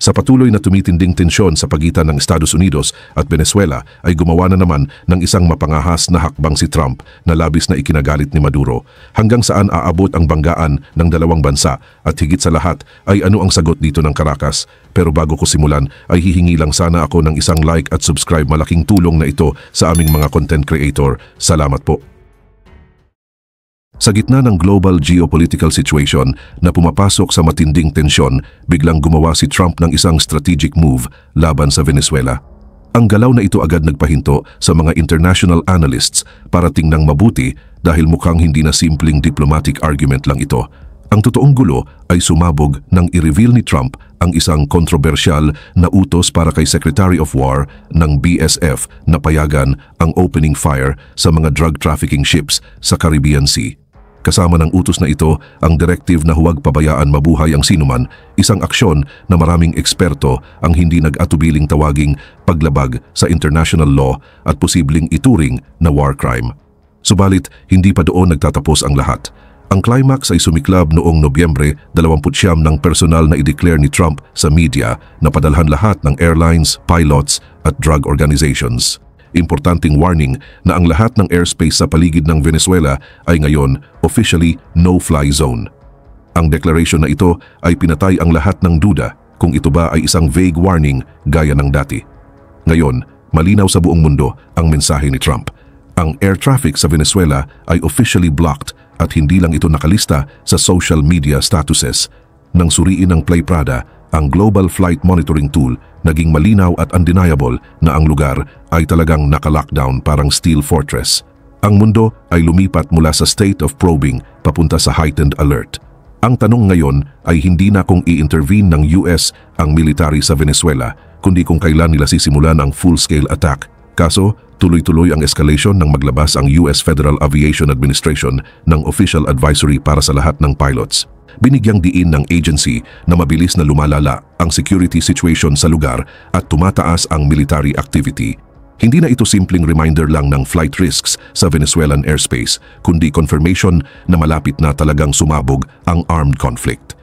Sa patuloy na tumitinding tensyon sa pagitan ng Estados Unidos at Venezuela ay gumawa na naman ng isang mapangahas na hakbang si Trump na labis na ikinagalit ni Maduro. Hanggang saan aabot ang banggaan ng dalawang bansa at higit sa lahat ay ano ang sagot dito ng Caracas. Pero bago ko simulan ay hihingi lang sana ako ng isang like at subscribe. Malaking tulong na ito sa aming mga content creator. Salamat po. Sa gitna ng global geopolitical situation na pumapasok sa matinding tensyon, biglang gumawa si Trump ng isang strategic move laban sa Venezuela. Ang galaw na ito agad nagpahinto sa mga international analysts para tingnang mabuti dahil mukhang hindi na simpleng diplomatic argument lang ito. Ang totoong gulo ay sumabog nang i-reveal ni Trump ang isang kontrobersyal na utos para kay Secretary of War ng BSF na payagan ang opening fire sa mga drug trafficking ships sa Caribbean Sea. Kasama ng utos na ito ang directive na huwag pabayaan mabuhay ang sinuman, isang aksyon na maraming eksperto ang hindi nag-atubiling tawaging paglabag sa international law at posibleng ituring na war crime. Subalit, hindi pa doon nagtatapos ang lahat. Ang climax ay sumiklab noong Nobyembre 29 ng personal na i-declare ni Trump sa media na padalhan lahat ng airlines, pilots at drug organizations. Importanteng warning na ang lahat ng airspace sa paligid ng Venezuela ay ngayon officially no-fly zone. Ang declaration na ito ay pinatay ang lahat ng duda kung ito ba ay isang vague warning gaya ng dati. Ngayon, malinaw sa buong mundo ang mensahe ni Trump. Ang air traffic sa Venezuela ay officially blocked at hindi lang ito nakalista sa social media statuses. Nang suriin ng Play Prada, ang Global Flight Monitoring Tool, naging malinaw at undeniable na ang lugar ay talagang naka-lockdown parang steel fortress. Ang mundo ay lumipat mula sa state of probing papunta sa heightened alert. Ang tanong ngayon ay hindi na kung i-intervene ng US ang military sa Venezuela, kundi kung kailan nila sisimulan ang full-scale attack. Kaso, tuloy-tuloy ang escalation nang maglabas ang US Federal Aviation Administration ng official advisory para sa lahat ng pilots. Binigyang diin ng agency na mabilis na lumalala ang security situation sa lugar at tumataas ang military activity. Hindi na ito simpleng reminder lang ng flight risks sa Venezuelan airspace, kundi confirmation na malapit na talagang sumabog ang armed conflict.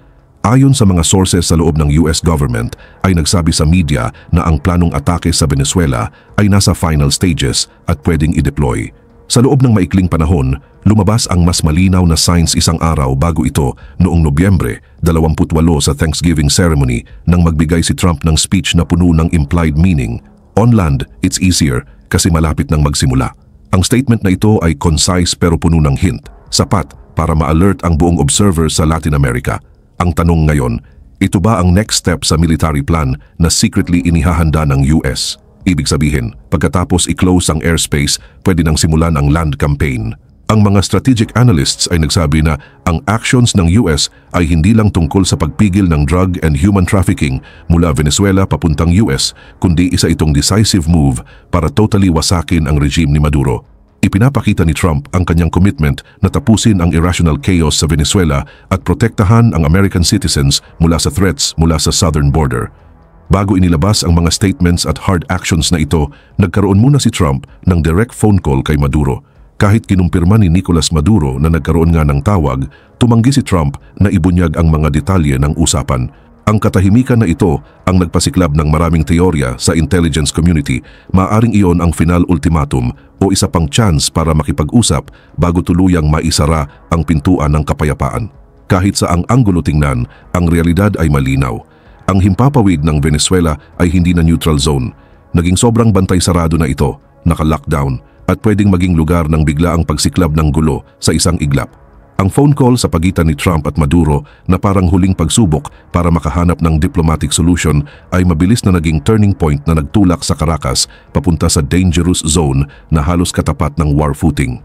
Ayon sa mga sources sa loob ng US government ay nagsabi sa media na ang planong atake sa Venezuela ay nasa final stages at pwedeng i-deploy. Sa loob ng maikling panahon, lumabas ang mas malinaw na signs isang araw bago ito noong Nobyembre 28 sa Thanksgiving ceremony nang magbigay si Trump ng speech na puno ng implied meaning. On land, it's easier kasi malapit nang magsimula. Ang statement na ito ay concise pero puno ng hint, sapat para ma-alert ang buong observer sa Latin America. Ang tanong ngayon, ito ba ang next step sa military plan na secretly inihahanda ng US? Ibig sabihin, pagkatapos i-close ang airspace, pwede nang simulan ang land campaign. Ang mga strategic analysts ay nagsabi na ang actions ng US ay hindi lang tungkol sa pagpigil ng drug and human trafficking mula Venezuela papuntang US, kundi isa itong decisive move para totally wasakin ang regime ni Maduro. Ipinapakita ni Trump ang kanyang commitment na tapusin ang irrational chaos sa Venezuela at protektahan ang American citizens mula sa threats mula sa southern border. Bago inilabas ang mga statements at hard actions na ito, nagkaroon muna si Trump ng direct phone call kay Maduro. Kahit kinumpirma ni Nicolas Maduro na nagkaroon nga ng tawag, tumanggi si Trump na ibunyag ang mga detalye ng usapan. Ang katahimikan na ito ang nagpasiklab ng maraming teorya sa intelligence community. Maaring iyon ang final ultimatum o isa pang chance para makipag-usap bago tuluyang maisara ang pintuan ng kapayapaan. Kahit sa ang anggulo tingnan, ang realidad ay malinaw. Ang himpapawid ng Venezuela ay hindi na neutral zone. Naging sobrang bantay sarado na ito, naka-lockdown, at pwedeng maging lugar ng biglaang pagsiklab ng gulo sa isang iglap. Ang phone call sa pagitan ni Trump at Maduro na parang huling pagsubok para makahanap ng diplomatic solution ay mabilis na naging turning point na nagtulak sa Caracas papunta sa dangerous zone na halos katapat ng war footing.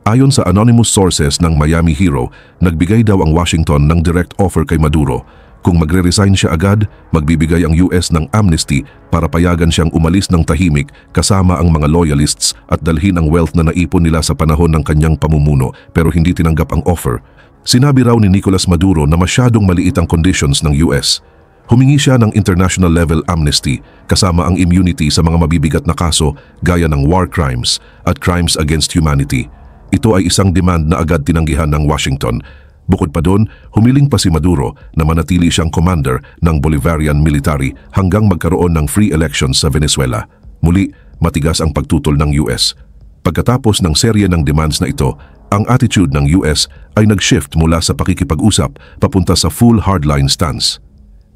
Ayon sa anonymous sources ng Miami Hero, nagbigay daw ang Washington ng direct offer kay Maduro. Kung magre-resign siya agad, magbibigay ang US ng amnesty para payagan siyang umalis ng tahimik kasama ang mga loyalists at dalhin ang wealth na naipon nila sa panahon ng kanyang pamumuno, pero hindi tinanggap ang offer. Sinabi raw ni Nicolas Maduro na masyadong maliit ang conditions ng US. Humingi siya ng international level amnesty kasama ang immunity sa mga mabibigat na kaso gaya ng war crimes at crimes against humanity. Ito ay isang demand na agad tinanggihan ng Washington. Bukod pa doon, humiling pa si Maduro na manatili siyang commander ng Bolivarian military hanggang magkaroon ng free elections sa Venezuela. Muli, matigas ang pagtutol ng US. Pagkatapos ng serye ng demands na ito, ang attitude ng US ay nag-shift mula sa pakikipag-usap papunta sa full hardline stance.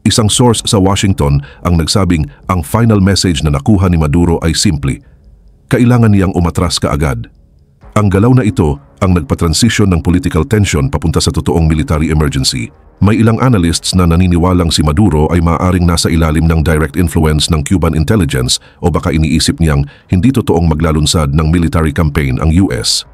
Isang source sa Washington ang nagsabing ang final message na nakuha ni Maduro ay simple: kailangan niyang umatras kaagad. Ang galaw na ito ang nagpa-transition ng political tension papunta sa totoong military emergency. May ilang analysts na naniniwalang si Maduro ay maaaring nasa ilalim ng direct influence ng Cuban intelligence o baka iniisip niyang hindi totoong maglalunsad ng military campaign ang US.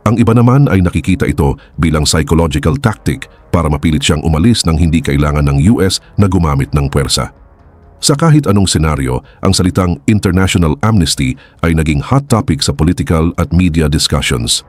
Ang iba naman ay nakikita ito bilang psychological tactic para mapilit siyang umalis nang hindi kailangan ng US na gumamit ng puwersa. Sa kahit anong senaryo, ang salitang international amnesty ay naging hot topic sa political at media discussions.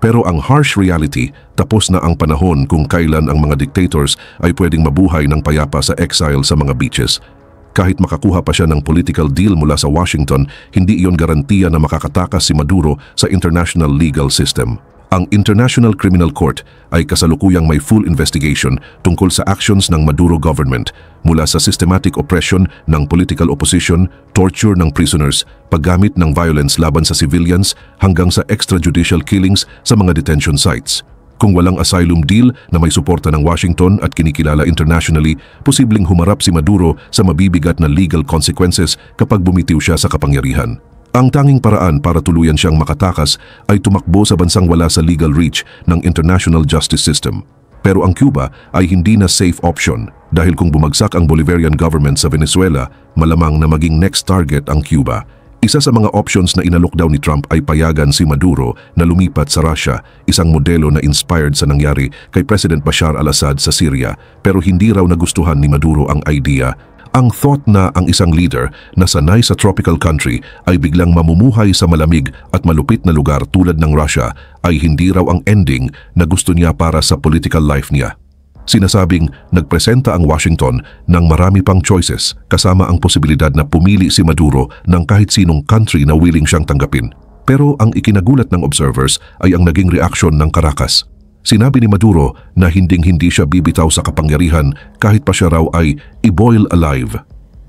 Pero ang harsh reality, tapos na ang panahon kung kailan ang mga dictators ay pwedeng mabuhay ng payapa sa exile sa mga beaches. Kahit makakuha pa siya ng political deal mula sa Washington, hindi iyon garantiya na makakatakas si Maduro sa international legal system. Ang International Criminal Court ay kasalukuyang may full investigation tungkol sa actions ng Maduro government mula sa systematic oppression ng political opposition, torture ng prisoners, paggamit ng violence laban sa civilians hanggang sa extrajudicial killings sa mga detention sites. Kung walang asylum deal na may suporta ng Washington at kinikilala internationally, posibleng humarap si Maduro sa mabibigat na legal consequences kapag bumitiw siya sa kapangyarihan. Ang tanging paraan para tuluyan siyang makatakas ay tumakbo sa bansang wala sa legal reach ng international justice system. Pero ang Cuba ay hindi na safe option dahil kung bumagsak ang Bolivarian government sa Venezuela, malamang na maging next target ang Cuba. Isa sa mga options na inalok daw ni Trump ay payagan si Maduro na lumipat sa Russia, isang modelo na inspired sa nangyari kay President Bashar al-Assad sa Syria, pero hindi raw nagustuhan ni Maduro ang idea. Ang thought na ang isang leader na sanay sa tropical country ay biglang mamumuhay sa malamig at malupit na lugar tulad ng Russia ay hindi raw ang ending na gusto niya para sa political life niya. Sinasabing nagpresenta ang Washington ng marami pang choices kasama ang posibilidad na pumili si Maduro ng kahit sinong country na willing siyang tanggapin. Pero ang ikinagulat ng observers ay ang naging reaksyon ng Caracas. Sinabi ni Maduro na hinding-hindi siya bibitaw sa kapangyarihan kahit pa siya raw ay i-boil alive.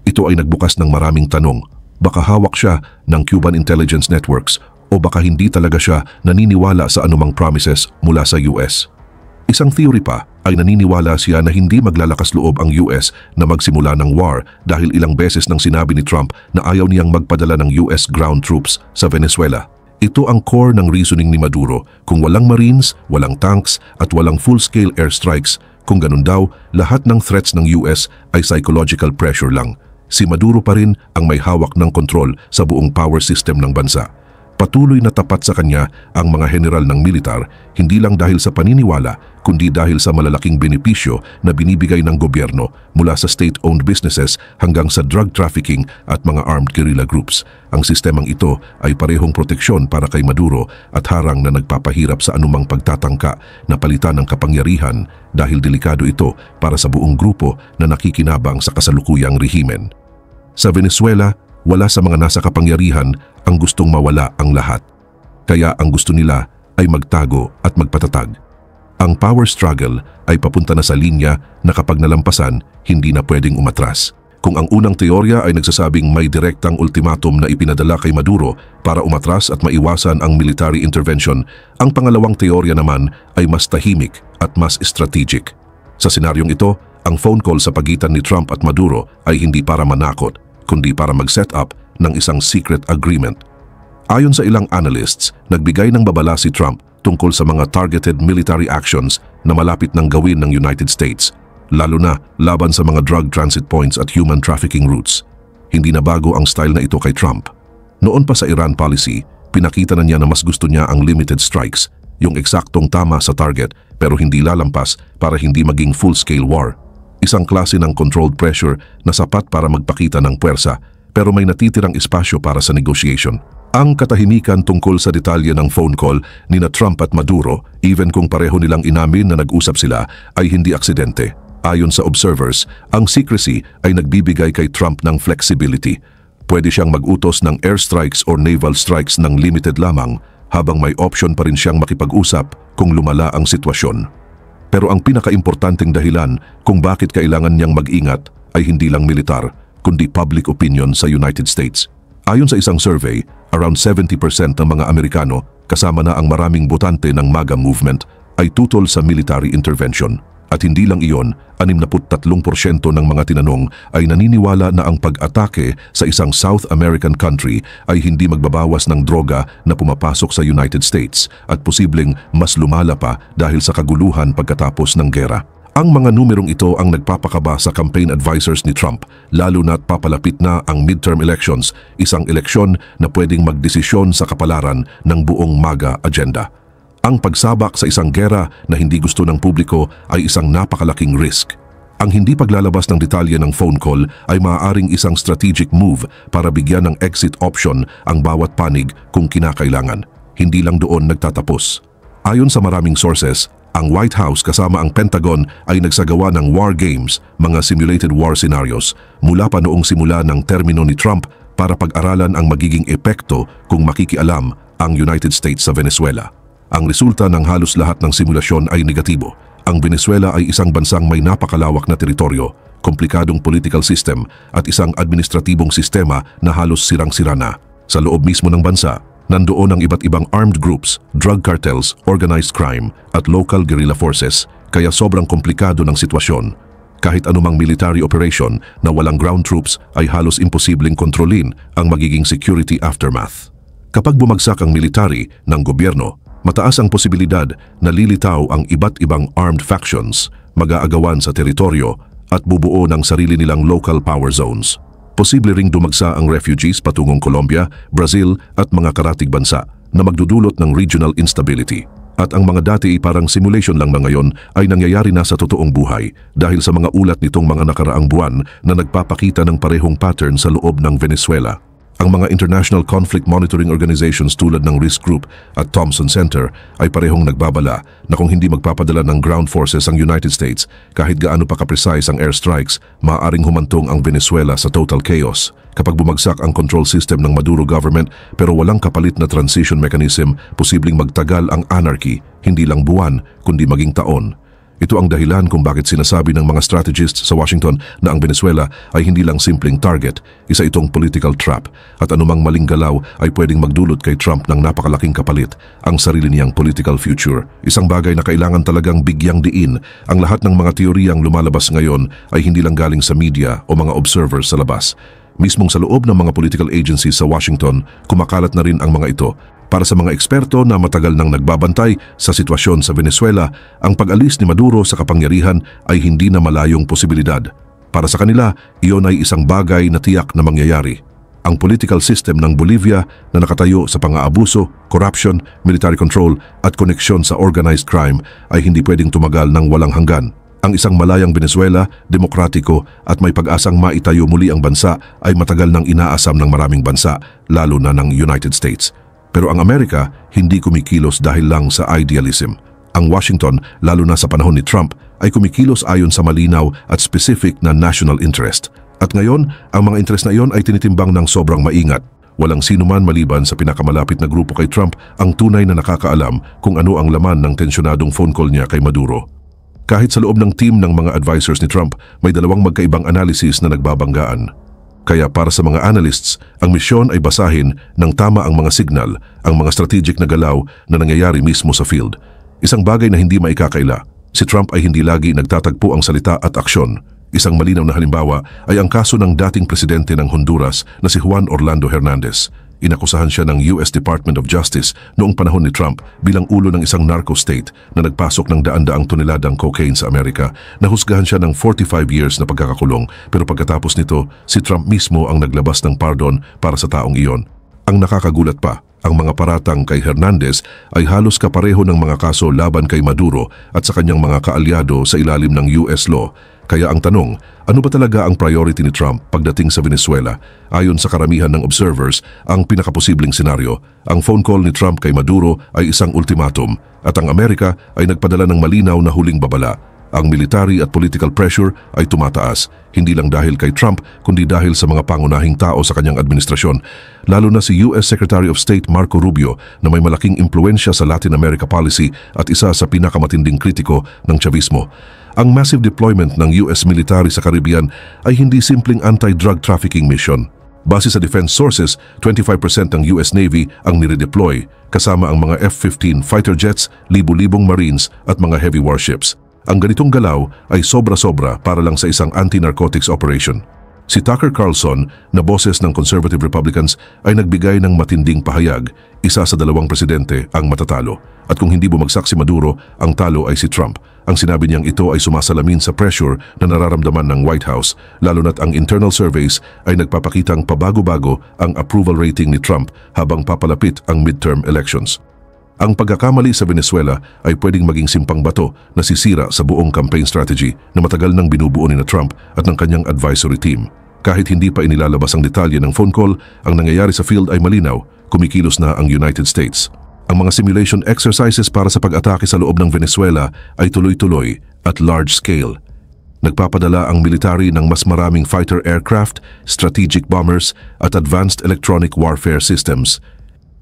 Ito ay nagbukas ng maraming tanong. Baka hawak siya ng Cuban intelligence networks o baka hindi talaga siya naniniwala sa anumang promises mula sa US. Isang theory pa ay naniniwala siya na hindi maglalakas loob ang US na magsimula ng war dahil ilang beses nang sinabi ni Trump na ayaw niyang magpadala ng US ground troops sa Venezuela. Ito ang core ng reasoning ni Maduro. Kung walang Marines, walang tanks at walang full-scale airstrikes, kung ganun daw, lahat ng threats ng US ay psychological pressure lang. Si Maduro pa rin ang may hawak ng kontrol sa buong power system ng bansa. Patuloy na tapat sa kanya ang mga general ng militar, hindi lang dahil sa paniniwala, kundi dahil sa malalaking benepisyo na binibigay ng gobyerno mula sa state-owned businesses hanggang sa drug trafficking at mga armed guerrilla groups. Ang sistemang ito ay parehong proteksyon para kay Maduro at harang na nagpapahirap sa anumang pagtatangka na palitan ng kapangyarihan dahil delikado ito para sa buong grupo na nakikinabang sa kasalukuyang rehimen. Sa Venezuela, wala sa mga nasa kapangyarihan ang gustong mawala ang lahat. Kaya ang gusto nila ay magtago at magpatatag. Ang power struggle ay papunta na sa linya na kapag nalampasan, hindi na pwedeng umatras. Kung ang unang teorya ay nagsasabing may direktang ultimatum na ipinadala kay Maduro para umatras at maiwasan ang military intervention, ang pangalawang teorya naman ay mas tahimik at mas strategic. Sa senaryong ito, ang phone call sa pagitan ni Trump at Maduro ay hindi para manakot, kundi para mag-set up ng isang secret agreement. Ayon sa ilang analysts, nagbigay ng babala si Trump tungkol sa mga targeted military actions na malapit ng gawin ng United States, lalo na laban sa mga drug transit points at human trafficking routes. Hindi na bago ang style na ito kay Trump. Noon pa sa Iran policy, pinakita na niya na mas gusto niya ang limited strikes, yung eksaktong tama sa target pero hindi lalampas para hindi maging full-scale war. Isang klase ng controlled pressure na sapat para magpakita ng puwersa pero may natitirang espasyo para sa negotiation. Ang katahimikan tungkol sa detalye ng phone call ni na Trump at Maduro, even kung pareho nilang inamin na nag-usap sila, ay hindi aksidente. Ayon sa observers, ang secrecy ay nagbibigay kay Trump ng flexibility. Pwede siyang mag-utos ng airstrikes or naval strikes ng limited lamang habang may option pa rin siyang makipag-usap kung lumala ang sitwasyon. Pero ang pinakaimportanteng dahilan kung bakit kailangan niyang mag-ingat ay hindi lang militar, kundi public opinion sa United States. Ayon sa isang survey, around 70% ng mga Amerikano, kasama na ang maraming botante ng MAGA movement, ay tutol sa military intervention. At hindi lang iyon, 63% ng mga tinanong ay naniniwala na ang pag-atake sa isang South American country ay hindi magbabawas ng droga na pumapasok sa United States at posibleng mas lumala pa dahil sa kaguluhan pagkatapos ng gera. Ang mga numerong ito ang nagpapakaba sa campaign advisors ni Trump, lalo na't papalapit na ang midterm elections, isang eleksyon na pwedeng magdesisyon sa kapalaran ng buong MAGA agenda. Ang pagsabak sa isang gera na hindi gusto ng publiko ay isang napakalaking risk. Ang hindi paglalabas ng detalye ng phone call ay maaaring isang strategic move para bigyan ng exit option ang bawat panig kung kinakailangan. Hindi lang doon nagtatapos. Ayon sa maraming sources, ang White House kasama ang Pentagon ay nagsagawa ng war games, mga simulated war scenarios, mula pa noong simula ng termino ni Trump para pag-aralan ang magiging epekto kung makikialam ang United States sa Venezuela. Ang resulta ng halos lahat ng simulasyon ay negatibo. Ang Venezuela ay isang bansang may napakalawak na teritoryo, komplikadong political system at isang administratibong sistema na halos sirang-sira na. Sa loob mismo ng bansa, nandoon ang iba't ibang armed groups, drug cartels, organized crime at local guerrilla forces, kaya sobrang komplikado ng sitwasyon. Kahit anumang military operation na walang ground troops ay halos imposibleng kontrolin ang magiging security aftermath. Kapag bumagsak ang military ng gobyerno, mataas ang posibilidad na lilitaw ang iba't ibang armed factions, mag-aagawan sa teritoryo at bubuo ng sarili nilang local power zones. Posible ring dumagsa ang refugees patungong Colombia, Brazil at mga karatig bansa na magdudulot ng regional instability. At ang mga dati parang simulation lang na ngayon ay nangyayari na sa totoong buhay dahil sa mga ulat nitong mga nakaraang buwan na nagpapakita ng parehong pattern sa loob ng Venezuela. Ang mga international conflict monitoring organizations tulad ng Risk Group at Thompson Center ay parehong nagbabala na kung hindi magpapadala ng ground forces ang United States, kahit gaano pa ka-precise ang airstrikes, maaaring humantong ang Venezuela sa total chaos. Kapag bumagsak ang control system ng Maduro government pero walang kapalit na transition mechanism, posibleng magtagal ang anarchy, hindi lang buwan kundi maging taon. Ito ang dahilan kung bakit sinasabi ng mga strategists sa Washington na ang Venezuela ay hindi lang simpleng target, isa itong political trap at anumang maling galaw ay pwedeng magdulot kay Trump ng napakalaking kapalit, ang sarili niyang political future. Isang bagay na kailangan talagang bigyang diin. Ang lahat ng mga teoryang lumalabas ngayon ay hindi lang galing sa media o mga observers sa labas. Mismong sa loob ng mga political agencies sa Washington, kumakalat na rin ang mga ito. Para sa mga eksperto na matagal nang nagbabantay sa sitwasyon sa Venezuela, ang pag-alis ni Maduro sa kapangyarihan ay hindi na malayong posibilidad. Para sa kanila, iyon ay isang bagay na tiyak na mangyayari. Ang political system ng Bolivia na nakatayo sa pang-aabuso, corruption, military control at koneksyon sa organized crime ay hindi pwedeng tumagal ng walang hanggan. Ang isang malayang Venezuela, demokratiko at may pag-asang maitayo muli ang bansa ay matagal nang inaasam ng maraming bansa, lalo na ng United States. Pero ang Amerika hindi kumikilos dahil lang sa idealism. Ang Washington, lalo na sa panahon ni Trump, ay kumikilos ayon sa malinaw at specific na national interest. At ngayon, ang mga interest na iyon ay tinitimbang ng sobrang maingat. Walang sinuman maliban sa pinakamalapit na grupo kay Trump ang tunay na nakakaalam kung ano ang laman ng tensyonadong phone call niya kay Maduro. Kahit sa loob ng team ng mga advisors ni Trump, may dalawang magkaibang analysis na nagbabanggaan. Kaya para sa mga analysts, ang misyon ay basahin ng tama ang mga signal, ang mga strategic na galaw na nangyayari mismo sa field. Isang bagay na hindi maikakaila, si Trump ay hindi lagi nagtatagpo ang salita at aksyon. Isang malinaw na halimbawa ay ang kaso ng dating presidente ng Honduras na si Juan Orlando Hernandez. Inakusahan siya ng US Department of Justice noong panahon ni Trump bilang ulo ng isang narco-state na nagpasok ng daan-daang toneladang cocaine sa Amerika. Nahusgahan siya ng 45 years na pagkakakulong, pero pagkatapos nito, si Trump mismo ang naglabas ng pardon para sa taong iyon. Ang nakakagulat pa, ang mga paratang kay Hernandez ay halos kapareho ng mga kaso laban kay Maduro at sa kanyang mga kaalyado sa ilalim ng US law. Kaya ang tanong, ano ba talaga ang priority ni Trump pagdating sa Venezuela? Ayon sa karamihan ng observers, ang pinakaposibleng senaryo, ang phone call ni Trump kay Maduro ay isang ultimatum at ang Amerika ay nagpadala ng malinaw na huling babala. Ang military at political pressure ay tumataas, hindi lang dahil kay Trump kundi dahil sa mga pangunahing tao sa kanyang administrasyon, lalo na si US Secretary of State Marco Rubio na may malaking impluensya sa Latin America policy at isa sa pinakamatinding kritiko ng Chavismo. Ang massive deployment ng US military sa Caribbean ay hindi simpleng anti-drug trafficking mission. Base sa defense sources, 25% ng US Navy ang nire-deploy, kasama ang mga F-15 fighter jets, libu-libong marines at mga heavy warships. Ang ganitong galaw ay sobra-sobra para lang sa isang anti-narcotics operation. Si Tucker Carlson, na boses ng Conservative Republicans, ay nagbigay ng matinding pahayag, isa sa dalawang presidente ang matatalo. At kung hindi bumagsak si Maduro, ang talo ay si Trump. Ang sinabi niyang ito ay sumasalamin sa pressure na nararamdaman ng White House, lalo na't ang internal surveys ay nagpapakitang pabago-bago ang approval rating ni Trump habang papalapit ang midterm elections. Ang pagkakamali sa Venezuela ay pwedeng maging simpang bato na sisira sa buong campaign strategy na matagal nang binubuo ni Trump at ng kanyang advisory team. Kahit hindi pa inilalabas ang detalye ng phone call, ang nangyayari sa field ay malinaw, kumikilos na ang United States. Ang mga simulation exercises para sa pag-atake sa loob ng Venezuela ay tuloy-tuloy at large scale. Nagpapadala ang military ng mas maraming fighter aircraft, strategic bombers at advanced electronic warfare systems.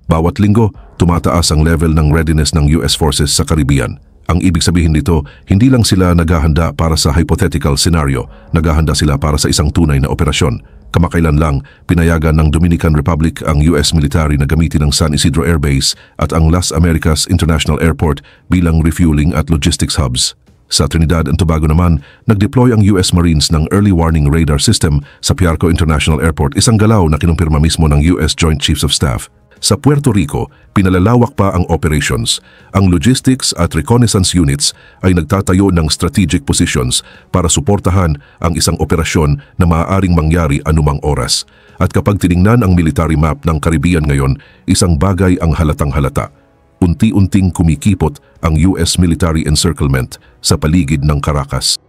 Bawat linggo, tumataas ang level ng readiness ng US forces sa Caribbean. Ang ibig sabihin nito, hindi lang sila naghahanda para sa hypothetical scenario, naghahanda sila para sa isang tunay na operasyon. Kamakailan lang, pinayagan ng Dominican Republic ang US military na gamitin ang San Isidro Air Base at ang Las Americas International Airport bilang refueling at logistics hubs. Sa Trinidad and Tobago naman, nag-deploy ang US Marines ng Early Warning Radar System sa Piarco International Airport, isang galaw na kinumpirma mismo ng US Joint Chiefs of Staff. Sa Puerto Rico, pinalalawak pa ang operations. Ang logistics at reconnaissance units ay nagtatayo ng strategic positions para suportahan ang isang operasyon na maaaring mangyari anumang oras. At kapag tiningnan ang military map ng Caribbean ngayon, isang bagay ang halatang halata. Unti-unting kumikipot ang US military encirclement sa paligid ng Caracas.